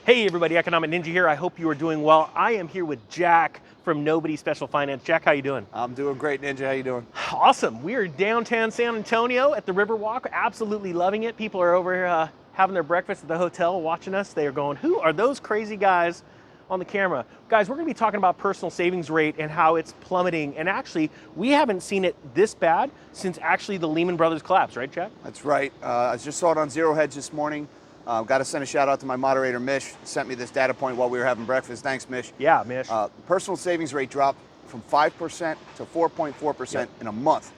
Hey everybody, Economic Ninja here. I hope you are doing well. I am here with Jack from Nobody Special Finance. Jack, how you doing? I'm doing great, Ninja. How you doing? Awesome. We are downtown San Antonio at the Riverwalk. Absolutely loving it. People are over here having their breakfast at the hotel watching us. They are going, who are those crazy guys on the camera? Guys, we're going to be talking about personal savings rate and how it's plummeting. And actually, we haven't seen it this bad since actually the Lehman Brothers collapse, right, Jack? That's right. I just saw it on Zero Hedge this morning. Got to send a shout out to my moderator, Mish. Sent me this data point while we were having breakfast. Thanks, Mish. Yeah, Mish. Personal savings rate dropped from 5% to 4.4% in a month.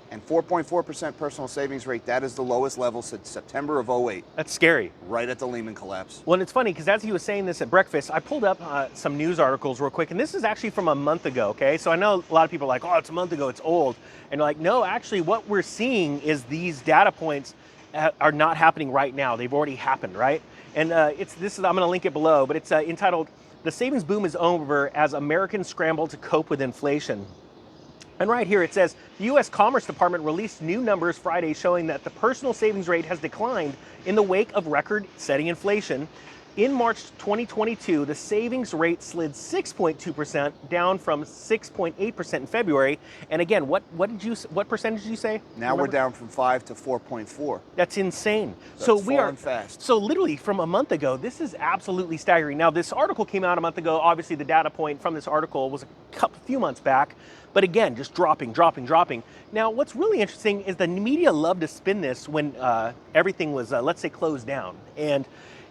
And 4.4% personal savings rate, that is the lowest level since September of 08. That's scary. Right at the Lehman collapse. Well, and it's funny because as he was saying this at breakfast, I pulled up some news articles real quick, and this is actually from a month ago, okay? So I know a lot of people are like, oh, it's a month ago, it's old. And like, no, actually what we're seeing is these data points are not happening right now. They've already happened, right? And I'm gonna link it below, but it's entitled, "The Savings Boom is Over as Americans Scramble to Cope with Inflation." And right here it says, the U.S. Commerce Department released new numbers Friday showing that the personal savings rate has declined in the wake of record-setting inflation. In March 2022, the savings rate slid 6.2%, down from 6.8% in February. And again, what percentage did you say? Now we're down from 5 to 4.4. That's insane. So we are fast. So literally from a month ago, this is absolutely staggering. Now this article came out a month ago. Obviously the data point from this article was a few months back, but again, just dropping. Now what's really interesting is the media loved to spin this when everything was, let's say, closed down. And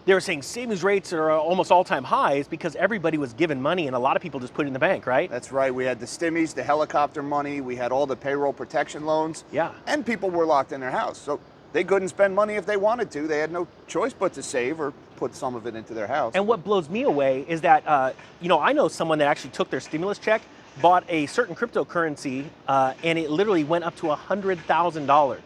they were saying savings rates are almost all-time highs because everybody was given money and a lot of people just put it in the bank, right? That's right. We had the stimmies, the helicopter money, we had all the payroll protection loans. Yeah. And people were locked in their house. So they couldn't spend money if they wanted to. They had no choice but to save or put some of it into their house. And what blows me away is that, I know someone that actually took their stimulus check, bought a certain cryptocurrency, and it literally went up to $100,000.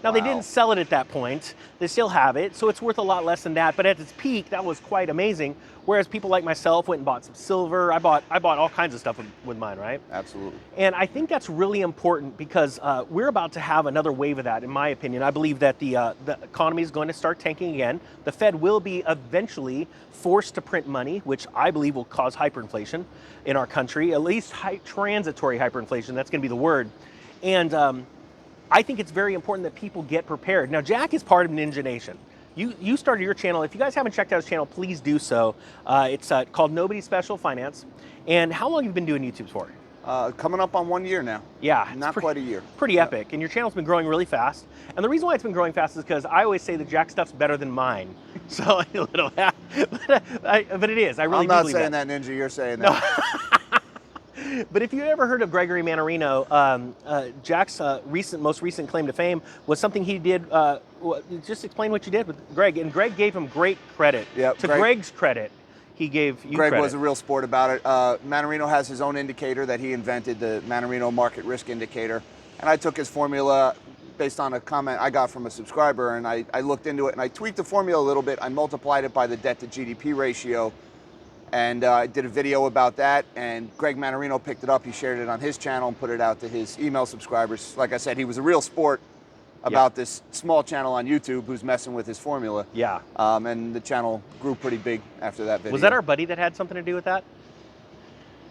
Now, They didn't sell it at that point. They still have it, so it's worth a lot less than that. But at its peak, that was quite amazing. Whereas people like myself went and bought some silver. I bought all kinds of stuff with mine, right? Absolutely. And I think that's really important because we're about to have another wave of that, in my opinion. I believe that the economy is going to start tanking again. The Fed will be eventually forced to print money, which I believe will cause hyperinflation in our country, at least transitory hyperinflation. That's going to be the word. And I think it's very important that people get prepared. Now, Jack is part of Ninja Nation. You started your channel. If you guys haven't checked out his channel, please do so. It's called Nobody Special Finance. And how long have you been doing YouTube for? Coming up on 1 year now. Yeah. Not quite a year. Pretty epic. And your channel's been growing really fast. And the reason why it's been growing fast is because I always say that Jack stuff's better than mine. So, but it is. I really do believe that. I'm not saying that, Ninja. You're saying that. No. But if you ever heard of Gregory Mannarino, Jack's most recent claim to fame was something he did. Just explain what you did with Greg. And Greg gave him great credit. Yep, Greg's credit, he gave you Greg credit. Was a real sport about it. Mannarino has his own indicator that he invented, the Mannarino Market Risk Indicator. And I took his formula based on a comment I got from a subscriber, and I looked into it, and I tweaked the formula a little bit. I multiplied it by the debt to GDP ratio. And I did a video about that, and Greg Mannarino picked it up. He shared it on his channel and put it out to his email subscribers. Like I said, he was a real sport about this small channel on YouTube who's messing with his formula. Yeah. And the channel grew pretty big after that video. Was that our buddy that had something to do with that?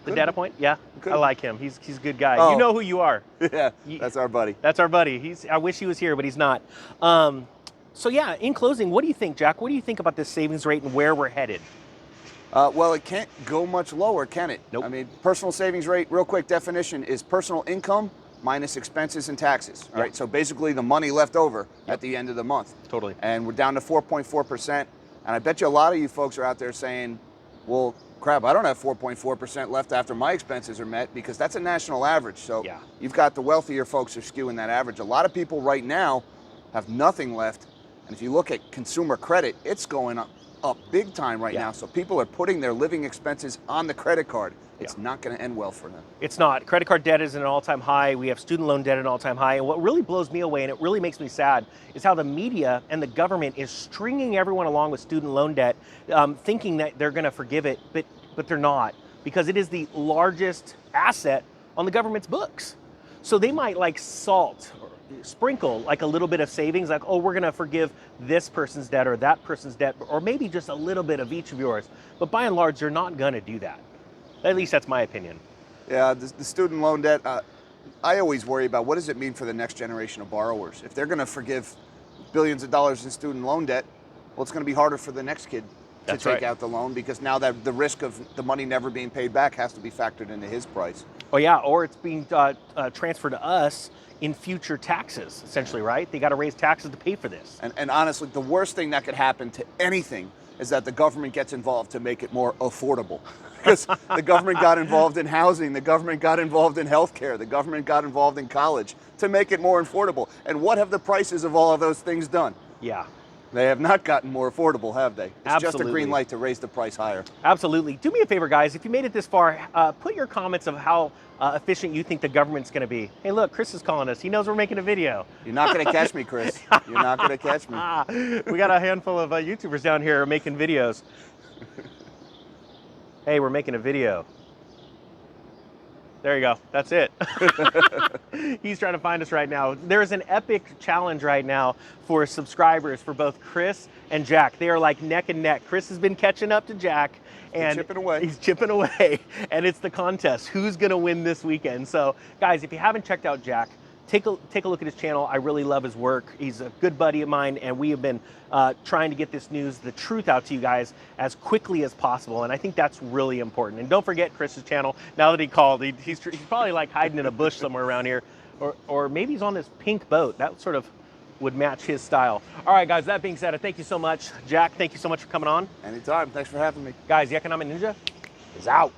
The data point? Yeah. I like him. He's a good guy. Oh. You know who you are. Yeah, that's our buddy. That's our buddy. I wish he was here, but he's not. So yeah, in closing, what do you think, Jack? What do you think about this savings rate and where we're headed? Well, it can't go much lower, can it? Nope. I mean, personal savings rate, real quick definition, is personal income minus expenses and taxes. All right, so basically the money left over at the end of the month. Totally. And we're down to 4.4%. And I bet you a lot of you folks are out there saying, well, crap, I don't have 4.4% left after my expenses are met, because that's a national average. So you've got the wealthier folks are skewing that average. A lot of people right now have nothing left. And if you look at consumer credit, it's going up big time right now. So people are putting their living expenses on the credit card. It's not going to end well for them. It's not. Credit card debt is at an all-time high. We have student loan debt at an all-time high. And what really blows me away, and it really makes me sad, is how the media and the government is stringing everyone along with student loan debt, thinking that they're going to forgive it, but they're not, because it is the largest asset on the government's books. So they might like salt sprinkle like a little bit of savings, like, oh, we're going to forgive this person's debt or that person's debt, or maybe just a little bit of each of yours. But by and large, they're not going to do that. At least that's my opinion. Yeah, the student loan debt, I always worry about what does it mean for the next generation of borrowers. If they're going to forgive billions of dollars in student loan debt, well, it's going to be harder for the next kid to take out the loan, because now that the risk of the money never being paid back has to be factored into his price. Oh yeah, or it's being transferred to us in future taxes, essentially, right? They got to raise taxes to pay for this. And honestly, the worst thing that could happen to anything is that the government gets involved to make it more affordable. Because the government got involved in housing, the government got involved in healthcare, the government got involved in college to make it more affordable. And what have the prices of all of those things done? Yeah. They have not gotten more affordable, have they? It's Absolutely. just a green light to raise the price higher. Absolutely. Do me a favor, guys. If you made it this far, put your comments of how efficient you think the government's going to be. Hey, look, Chris is calling us. He knows we're making a video. You're not going to catch me, Chris. You're not going to catch me. We got a handful of YouTubers down here making videos. Hey, we're making a video. There you go. That's it. He's trying to find us right now. There's an epic challenge right now for subscribers for both Chris and Jack. They are like neck and neck. Chris has been catching up to Jack, and he's chipping away. And it's the contest. Who's going to win this weekend? So, guys, if you haven't checked out Jack, take a look at his channel. I really love his work. He's a good buddy of mine, and we have been trying to get this news, the truth, out to you guys as quickly as possible, and I think that's really important. And don't forget Chris's channel. Now that he called, he's probably like hiding in a bush somewhere around here, or maybe he's on his pink boat. That sort of would match his style. All right, guys, that being said, thank you so much. Jack, thank you so much for coming on. Anytime. Thanks for having me. Guys, the Economic Ninja is out.